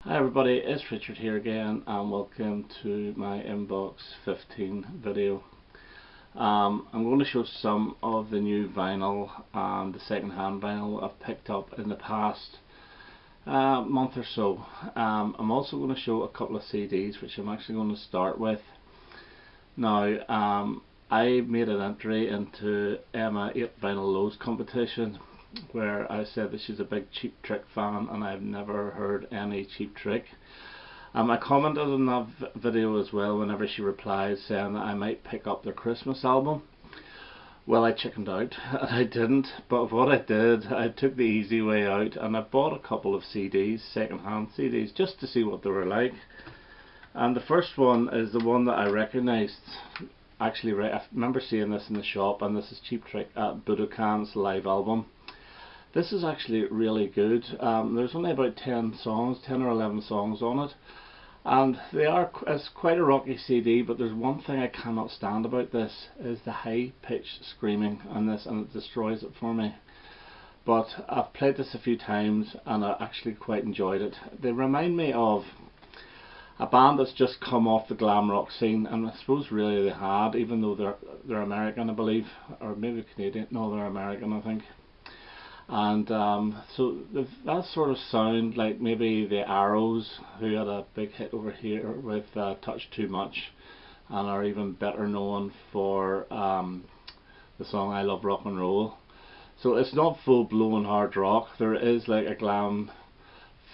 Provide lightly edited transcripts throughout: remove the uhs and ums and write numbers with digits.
Hi everybody, it's Richard here again and welcome to my Inbox 15 video. I'm going to show some of the new vinyl and the second-hand vinyl I've picked up in the past month or so. I'm also going to show a couple of CDs which I'm actually going to start with. Now, I made an entry into Emma 8 Vinyl Lows competition where I said that she's a big Cheap Trick fan and I've never heard any Cheap Trick. I commented on that video as well whenever she replied saying that I might pick up their Christmas album. Well, I chickened out and I didn't, but what I did, I took the easy way out and I bought a couple of CDs, second-hand CDs, just to see what they were like. And the first one is the one that I recognised. Actually, right, I remember seeing this in the shop, and this is Cheap Trick at Budokan's live album. This is actually really good. There's only about 10 or 11 songs on it, and it's quite a rocky CD, but there's one thing I cannot stand about this is the high-pitched screaming on this, and it destroys it for me. But I've played this a few times and I actually quite enjoyed it. They remind me of a band that's just come off the glam rock scene, and I suppose really they had, even though they're American, I believe, or maybe Canadian. No, they're American, I think. And so that sort of sound like maybe the Arrows, who had a big hit over here with Touch Too Much, and are even better known for the song I Love Rock and Roll. So it's not full-blown hard rock. There is like a glam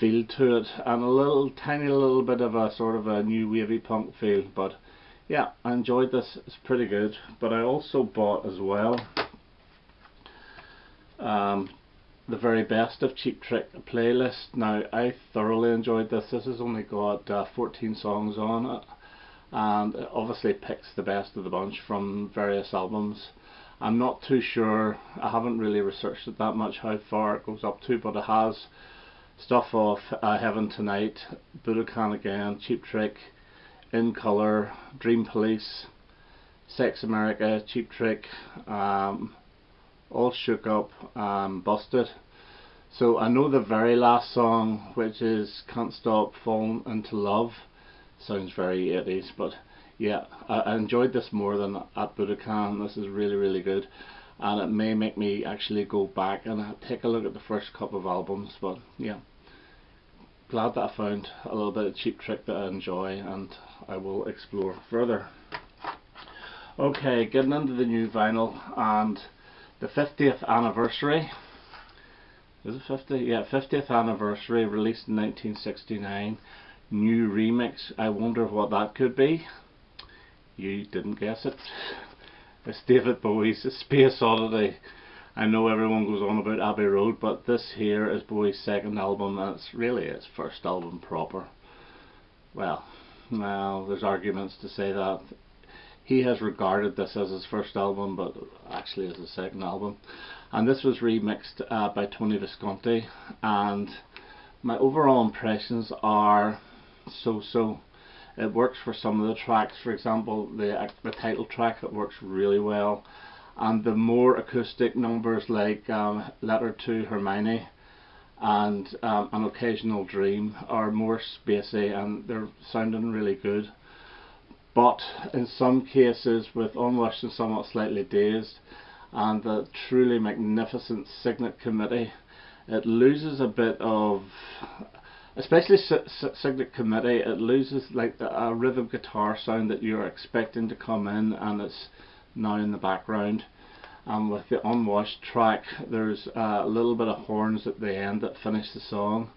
feel to it and a tiny little bit of a sort of a new wavy punk feel. But yeah, I enjoyed this. It's pretty good. But I also bought as well the very best of Cheap Trick playlist. Now, I thoroughly enjoyed this. This has only got 14 songs on it, and it obviously picks the best of the bunch from various albums. I'm not too sure, I haven't really researched it that much how far it goes up to, but it has stuff off Heaven Tonight, Budokan Again, Cheap Trick, In Colour, Dream Police, Sex America, Cheap Trick, All Shook Up, Busted. So I know the very last song, which is Can't Stop Falling Into Love, sounds very 80s, but yeah, I enjoyed this more than at Budokan. This is really, really good, and it may make me actually go back and take a look at the first couple of albums. But yeah, glad that I found a little bit of Cheap Trick that I enjoy and I will explore further. Okay, getting into the new vinyl and the 50th anniversary. Is it 50? Yeah, 50th anniversary, released in 1969. New remix. I wonder what that could be. You didn't guess it. It's David Bowie's Space Oddity. I know everyone goes on about Abbey Road, but this here is Bowie's second album, and it's really his first album proper. Well, there's arguments to say that. He has regarded this as his first album, but actually as his second album. And this was remixed by Tony Visconti, and my overall impressions are so-so. It works for some of the tracks. For example, the title track, it works really well. And the more acoustic numbers like Letter to Hermione and An Occasional Dream are more spacey and they're sounding really good. But in some cases, with Unwashed and Somewhat Slightly Dazed and the truly magnificent Signet Committee, it loses a bit of, especially Signet Committee, it loses like a rhythm guitar sound that you're expecting to come in, and it's now in the background. And with the Unwashed track, there's a little bit of horns at the end that finish the song,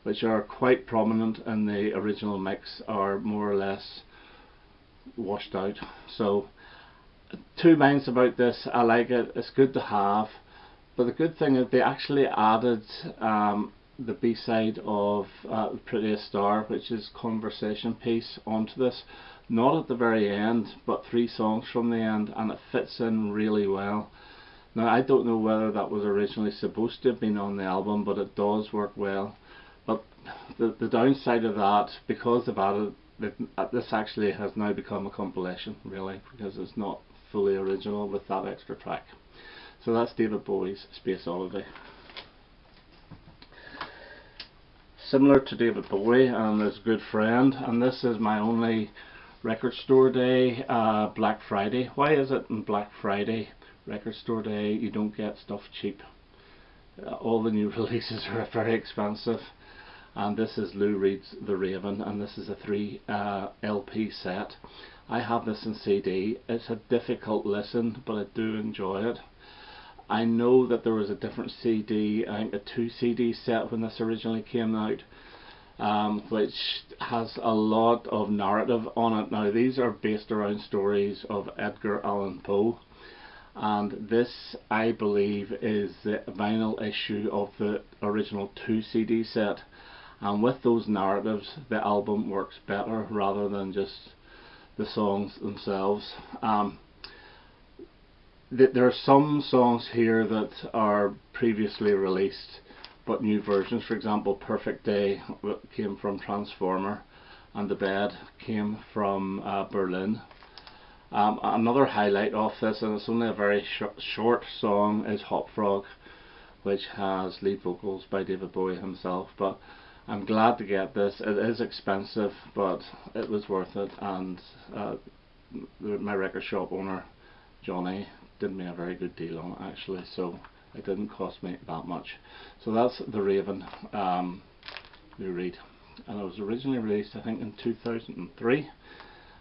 which are quite prominent in the original mix, are more or less washed out. So two minds about this. I like it, it's good to have, but the good thing is they actually added the B-side of The Prettiest Star, which is Conversation Piece, onto this. Not at the very end, but 3 songs from the end, and it fits in really well. Now, I don't know whether that was originally supposed to have been on the album, but it does work well. But the downside of that, because they've added this, actually has now become a compilation, really, because it's not fully original with that extra track. So that's David Bowie's Space Oddity. similar to David Bowie and his good friend, and this is my only record store day, Black Friday. Why is it in Black Friday, record store day, you don't get stuff cheap? All the new releases are very expensive, and this is Lou Reed's The Raven, and this is a 3 LP set. I have this in CD. It's a difficult listen, but I do enjoy it. I know that there was a different CD, I think a 2 CD set when this originally came out, which has a lot of narrative on it. Now these are based around stories of Edgar Allan Poe, and this, I believe, is the vinyl issue of the original 2 CD set, and with those narratives the album works better rather than just the songs themselves. There are some songs here that are previously released but new versions. For example, Perfect Day came from Transformer, and The Bed came from Berlin. Another highlight of this, and it's only a very short song, is Hop Frog, which has lead vocals by David Bowie himself. But I'm glad to get this. It is expensive, but it was worth it, and my record shop owner Johnny did me a very good deal on it actually, so it didn't cost me that much. So that's The Raven, Lou Reed, and it was originally released I think in 2003,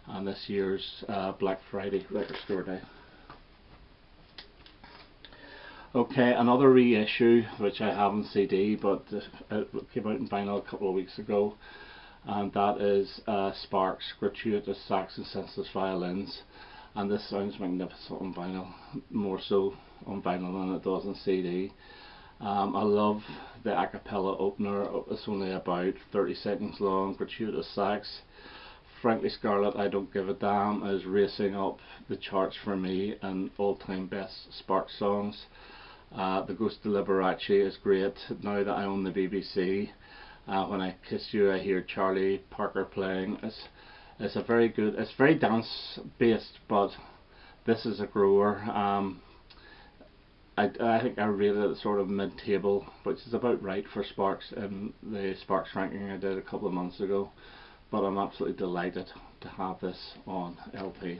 and this year's Black Friday record store day. Okay, another reissue which I have in CD, but it came out in vinyl a couple of weeks ago, and that is Sparks, Gratuitous Sax and Senseless Violins. And this sounds magnificent on vinyl, more so on vinyl than it does on CD. I love the a cappella opener. It's only about 30 seconds long. Gratuitous Sax. Frankly Scarlet, I Don't Give a Damn is racing up the charts for me and all-time best Sparks songs. The Ghost of Liberace is great now that I own the BBC. When I Kiss You I hear Charlie Parker playing. It's a very good, it's very dance based, but this is a grower. I think I rated it sort of mid-table, which is about right for Sparks in the Sparks ranking I did a couple of months ago, but I'm absolutely delighted to have this on LP.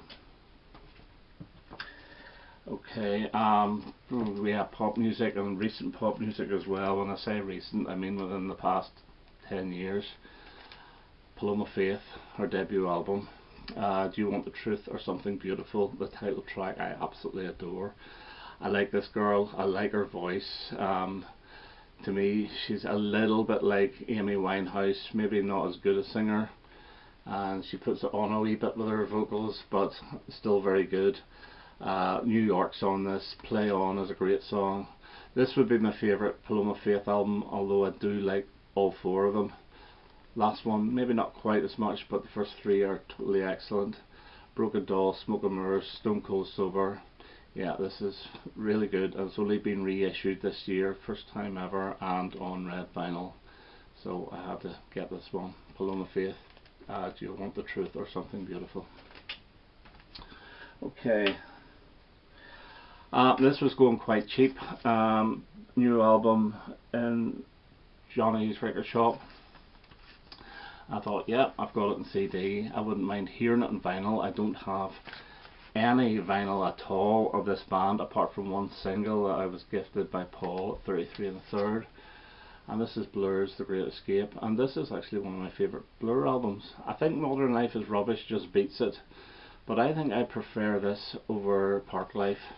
Okay, we have pop music and recent pop music as well. When I say recent, I mean within the past 10 years. Paloma Faith, her debut album, Do You Want the Truth or Something Beautiful, the title track, I absolutely adore. I like this girl, I like her voice. To me she's a little bit like Amy Winehouse, maybe not as good a singer, and she puts it on a wee bit with her vocals, but still very good. New York's on this, Play On is a great song. This would be my favourite Paloma Faith album, although I do like all 4 of them. Last one, maybe not quite as much, but the first 3 are totally excellent. Broken Doll, Smoke and Mirrors, Stone Cold Sober. Yeah, this is really good, and it's only been reissued this year, first time ever, and on red vinyl. So I had to get this one. Paloma Faith, Do You Want the Truth or Something Beautiful. Okay. This was going quite cheap. New album in Johnny's record shop. I thought, yeah, I've got it in CD. I wouldn't mind hearing it in vinyl. I don't have any vinyl at all of this band apart from one single that I was gifted by Paul at 33 1/3. And this is Blur's The Great Escape. And this is actually one of my favourite Blur albums. I think Modern Life is Rubbish just beats it, but I think I prefer this over Park Life.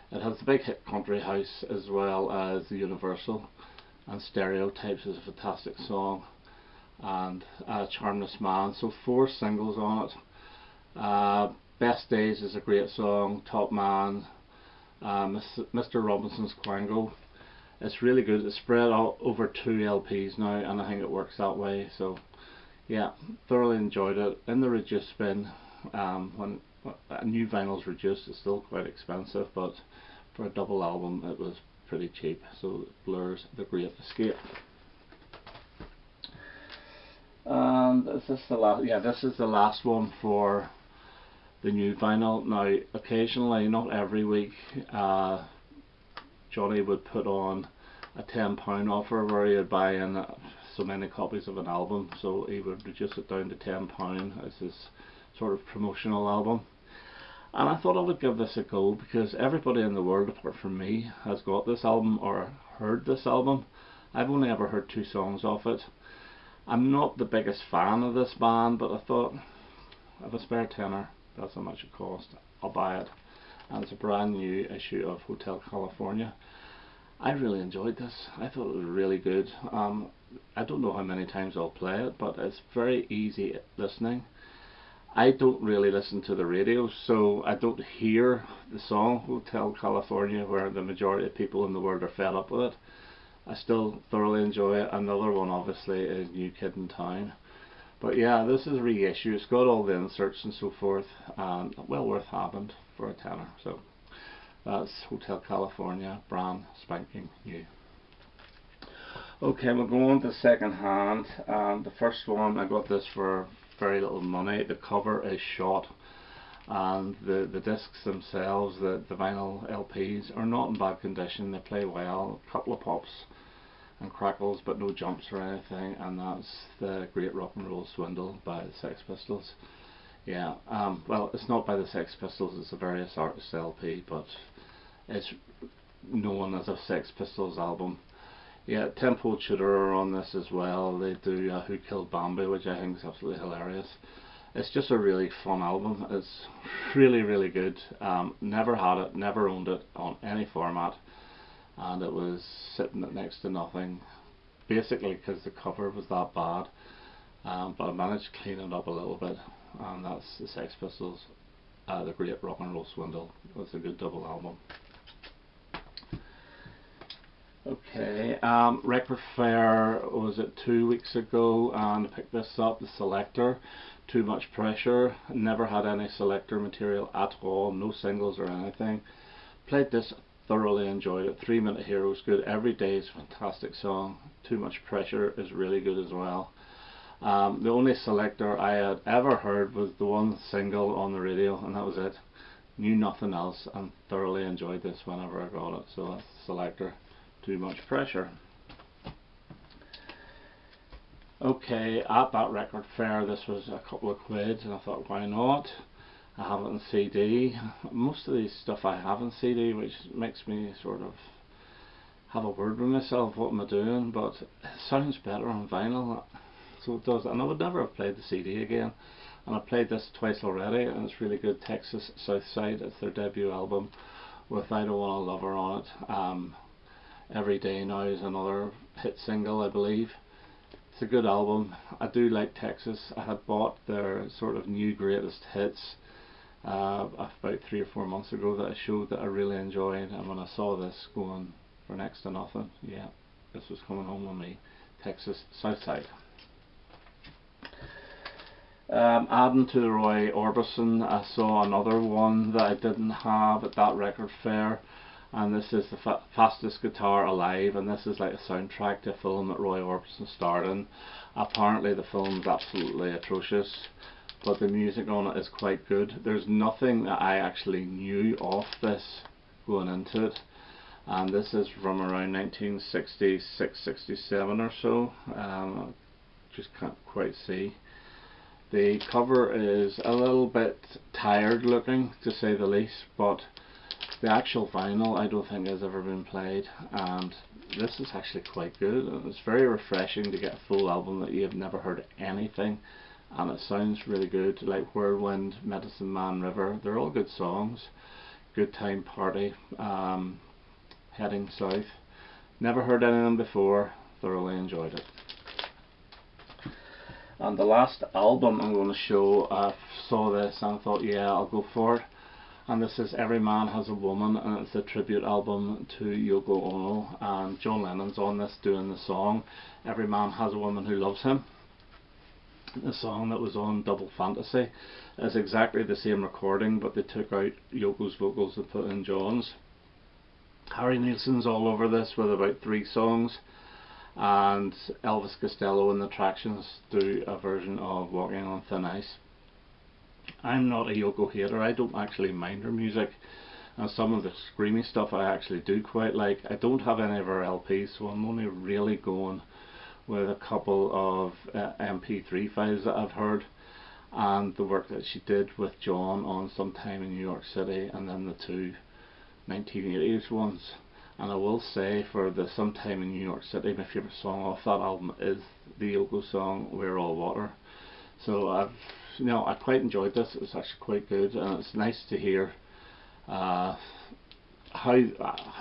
It has the big hit Country House as well as the Universal, and Stereotypes is a fantastic song, and Charmless Man. So 4 singles on it. Best Days is a great song, Top Man, Mr. Robinson's Quango. It's really good. It's spread out over 2 LPs now, and I think it works that way. So yeah, thoroughly enjoyed it. In the reduced bin, when a new vinyl's reduced, it's still quite expensive, but for a double album it was pretty cheap. So Blur's The Great Escape. And is this the last? Yeah, this is the last one for the new vinyl. Now occasionally, not every week, Johnny would put on a £10 offer where you'd buy in so many copies of an album, so he would reduce it down to £10 as his sort of promotional album. And I thought I would give this a go, because everybody in the world apart from me has got this album or heard this album. I've only ever heard 2 songs off it. I'm not the biggest fan of this band, but I thought, I have a spare tenner, that's how much it cost, I'll buy it. And it's a brand new issue of Hotel California. I really enjoyed this. I thought it was really good. I don't know how many times I'll play it, but it's very easy listening. I don't really listen to the radio, so I don't hear the song Hotel California, where the majority of people in the world are fed up with it. I still thoroughly enjoy it. Another one obviously is New Kid in Town. But yeah, this is a reissue. It's got all the inserts and so forth, and well worth having for a tenner. So that's Hotel California, brand spanking new. Okay, we'll go on to second hand. The first one, I got this for very little money. The cover is shot, and the discs themselves, the vinyl LPs, are not in bad condition. They play well, a couple of pops and crackles, but no jumps or anything. And that's The Great Rock and Roll Swindle by the Sex Pistols. Yeah, well, it's not by the Sex Pistols, it's a various artists LP, but it's known as a Sex Pistols album. Yeah, Tempo Tutor are on this as well. They do Who Killed Bambi, which I think is absolutely hilarious. It's just a really fun album. It's really good. Never had it, never owned it on any format, and it was sitting at next to nothing, basically because the cover was that bad. But I managed to clean it up a little bit, and that's the Sex Pistols, The Great Rock and Roll Swindle. It's a good double album. Okay, Record Fair, was it 2 weeks ago, and I picked this up, the Selector, Too Much Pressure. Never had any Selector material at all, no singles or anything. Played this, thoroughly enjoyed it. 3 Minute Hero's good, Every Day is a fantastic song. Too Much Pressure is really good as well. The only Selector I had ever heard was the one single on the radio, and that was it. Knew nothing else, and thoroughly enjoyed this whenever I got it. So that's Selector, Too Much Pressure. Okay, at that Record Fair, this was a couple of quid, and I thought, why not? I have it in CD. Most of these stuff I have in CD, which makes me sort of have a word with myself, what am I doing? But it sounds better on vinyl, so it does. And I would never have played the CD again. And I played this twice already, and it's really good. Texas Southside, it's their debut album with I Don't Want a Lover on it. Every Day Now is another hit single, I believe. It's a good album. I do like Texas. I had bought their sort of new greatest hits about 3 or 4 months ago that I showed that I really enjoyed, and when I saw this going for next to nothing, yeah, this was coming home with me. Texas Southside. Adding to the Roy Orbison, I saw another one that I didn't have at that Record Fair, and this is the Fastest Guitar Alive, and this is like a soundtrack to a film that Roy Orbison starred in. Apparently the film's absolutely atrocious, but the music on it is quite good. There's nothing that I actually knew of this going into it, and this is from around 1966-67 or so. Just can't quite see. The cover is a little bit tired looking, to say the least, but the actual vinyl I don't think has ever been played, and this is actually quite good. It's very refreshing to get a full album that you have never heard anything, and it sounds really good, like Whirlwind, Medicine Man, River. They're all good songs. Good Time Party, Heading South. Never heard any of them before, thoroughly enjoyed it. And the last album I'm going to show, I saw this and I thought, yeah, I'll go for it. And this is Every Man Has a Woman, and it's a tribute album to Yoko Ono, and John Lennon's on this doing the song Every Man Has a Woman Who Loves Him. The song that was on Double Fantasy is exactly the same recording, but they took out Yoko's vocals and put in John's. Harry Nilsson's all over this with about 3 songs, and Elvis Costello and the Attractions do a version of Walking on Thin Ice. I'm not a Yoko hater. I don't actually mind her music, and some of the screamy stuff I actually do quite like. I don't have any of her LPs, so I'm only really going with a couple of MP3 files that I've heard, and the work that she did with John on Sometime in New York City, and then the two 1980s ones. And I will say, for the Sometime in New York City, my favourite song off that album is the Yoko song We're All Water. So I quite enjoyed this. It was actually quite good, and it's nice to hear how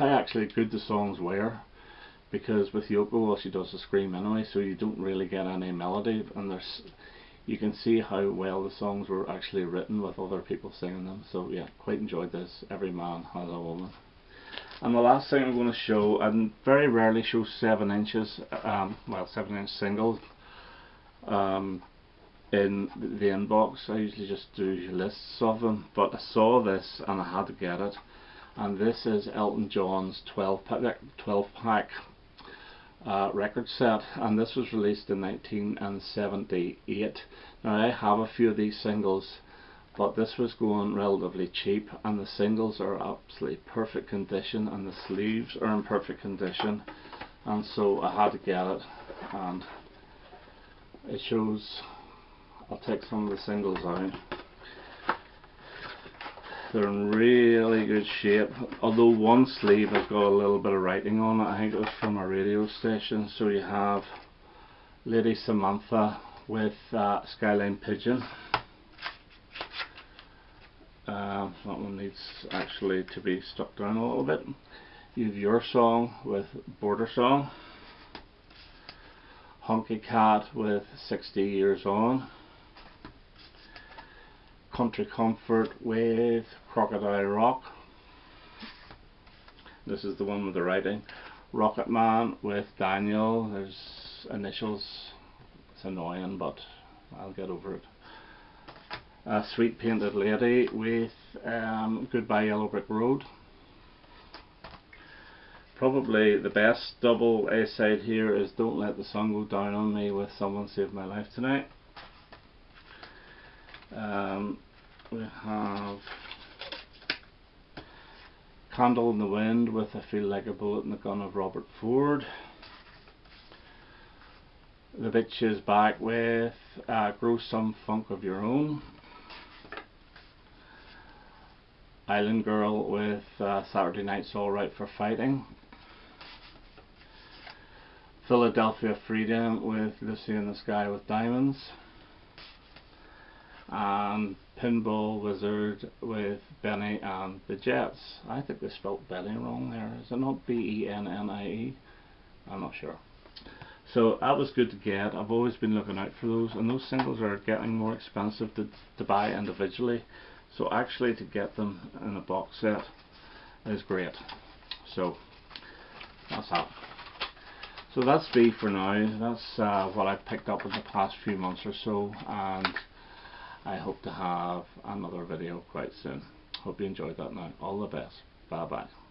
actually good the songs were, because with Yoko, all she does is scream anyway, so you don't really get any melody, and you can see how well the songs were actually written with other people singing them. So yeah, quite enjoyed this. Every Man Has a Woman. And the last thing I'm going to show, and very rarely show 7 inches, 7-inch singles in the inbox. I usually just do lists of them, but I saw this and I had to get it. And this is Elton John's 12-pack record set, and this was released in 1978. Now I have a few of these singles, but this was going relatively cheap, and the singles are absolutely perfect condition, and the sleeves are in perfect condition, and so I had to get it. And it shows, I'll take some of the singles out. They're in really good shape, although one sleeve has got a little bit of writing on it. I think it was from a radio station. So you have Lady Samantha with Skyline Pigeon. That one needs actually to be stuck down a little bit. You have Your Song with Border Song. Honky Cat with 60 Years On. Country Comfort with Crocodile Rock. This is the one with the writing. Rocket Man with Daniel. There's initials. It's annoying, but I'll get over it. Sweet Painted Lady with Goodbye Yellow Brick Road. Probably the best double A side here is Don't Let the Sun Go Down on Me with Someone Saved My Life Tonight. We have Candle in the Wind with I Feel Like a Bullet in the Gun of Robert Ford. The Bitch Is Back with Grow Some Funk of Your Own. Island Girl with Saturday Night's Alright for Fighting. Philadelphia Freedom with Lucy in the Sky with Diamonds. And Pinball Wizard with Benny and the Jets. I think they spelled Benny wrong there. Is it not B-E-N-N-I-E? I'm not sure. So that was good to get. I've always been looking out for those, and those singles are getting more expensive to buy individually. So actually to get them in a box set is great. So that's that. So that's me for now. That's what I've picked up in the past few months or so, and I hope to have another video quite soon. Hope you enjoyed that now. All the best. Bye bye.